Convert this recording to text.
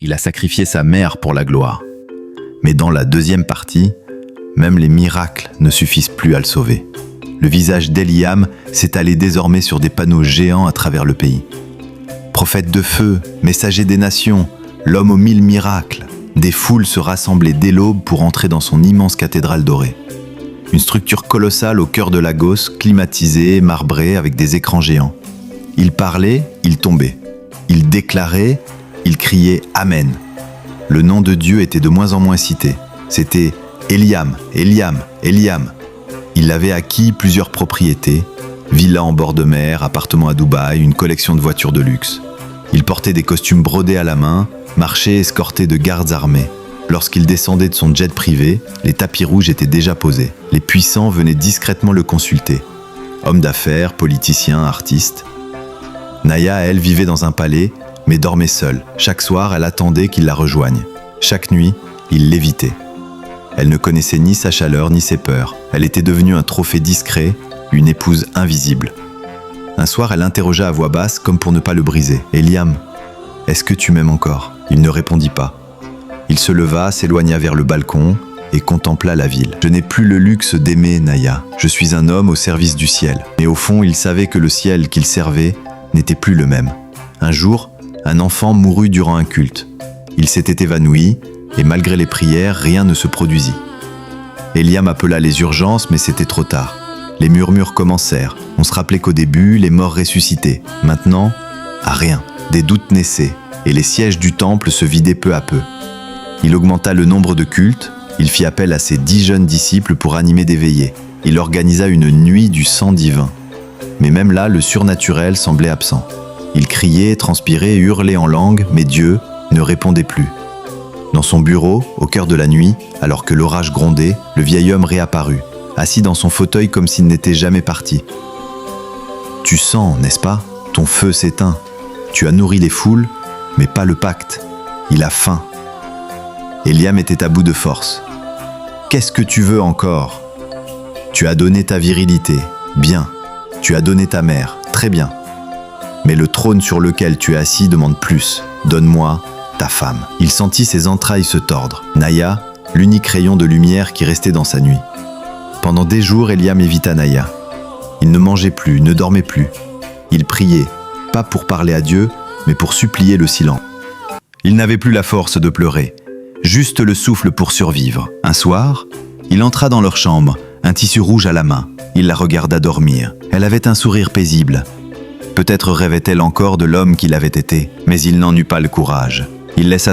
Il a sacrifié sa mère pour la gloire. Mais dans la deuxième partie, même les miracles ne suffisent plus à le sauver. Le visage d'Eliam s'étalait désormais sur des panneaux géants à travers le pays. Prophète de feu, messager des nations, l'homme aux 1000 miracles. Des foules se rassemblaient dès l'aube pour entrer dans son immense cathédrale dorée. Une structure colossale au cœur de Lagos, climatisée, marbrée, avec des écrans géants. Il parlait, il tombait. Il déclarait, il criait « Amen ». Le nom de Dieu était de moins en moins cité. C'était Eliam, Eliam, Eliam. Il avait acquis plusieurs propriétés, villas en bord de mer, appartements à Dubaï, une collection de voitures de luxe. Il portait des costumes brodés à la main, marchait escorté de gardes armés. Lorsqu'il descendait de son jet privé, les tapis rouges étaient déjà posés. Les puissants venaient discrètement le consulter. Hommes d'affaires, politiciens, artistes. Naya, elle, vivait dans un palais, mais dormait seule. Chaque soir, elle attendait qu'il la rejoigne. Chaque nuit, il l'évitait. Elle ne connaissait ni sa chaleur ni ses peurs. Elle était devenue un trophée discret, une épouse invisible. Un soir, elle interrogea à voix basse, comme pour ne pas le briser. « Eliam, est-ce que tu m'aimes encore ?» Il ne répondit pas. Il se leva, s'éloigna vers le balcon et contempla la ville. « Je n'ai plus le luxe d'aimer, Naya. Je suis un homme au service du ciel. » Mais au fond, il savait que le ciel qu'il servait n'était plus le même. Un jour, un enfant mourut durant un culte. Il s'était évanoui, et malgré les prières, rien ne se produisit. Eliam appela les urgences, mais c'était trop tard. Les murmures commencèrent. On se rappelait qu'au début, les morts ressuscitaient. Maintenant, à rien. Des doutes naissaient, et les sièges du temple se vidaient peu à peu. Il augmenta le nombre de cultes, il fit appel à ses 10 jeunes disciples pour animer des veillées. Il organisa une nuit du sang divin. Mais même là, le surnaturel semblait absent. Il criait, transpirait, hurlait en langue, mais Dieu ne répondait plus. Dans son bureau, au cœur de la nuit, alors que l'orage grondait, le vieil homme réapparut, assis dans son fauteuil comme s'il n'était jamais parti. « Tu sens, n'est-ce pas? Ton feu s'éteint. Tu as nourri les foules, mais pas le pacte. Il a faim. » Eliam était à bout de force. « Qu'est-ce que tu veux encore? Tu as donné ta virilité. Bien. Tu as donné ta mère. Très bien. Mais le trône sur lequel tu es assis demande plus. Donne-moi ta femme. » Il sentit ses entrailles se tordre. Naya, l'unique rayon de lumière qui restait dans sa nuit. Pendant des jours, Eliam évita Naya. Il ne mangeait plus, ne dormait plus. Il priait, pas pour parler à Dieu, mais pour supplier le silence. Il n'avait plus la force de pleurer, juste le souffle pour survivre. Un soir, il entra dans leur chambre, un tissu rouge à la main. Il la regarda dormir. Elle avait un sourire paisible. Peut-être rêvait-elle encore de l'homme qu'il avait été, mais il n'en eut pas le courage. Il laissa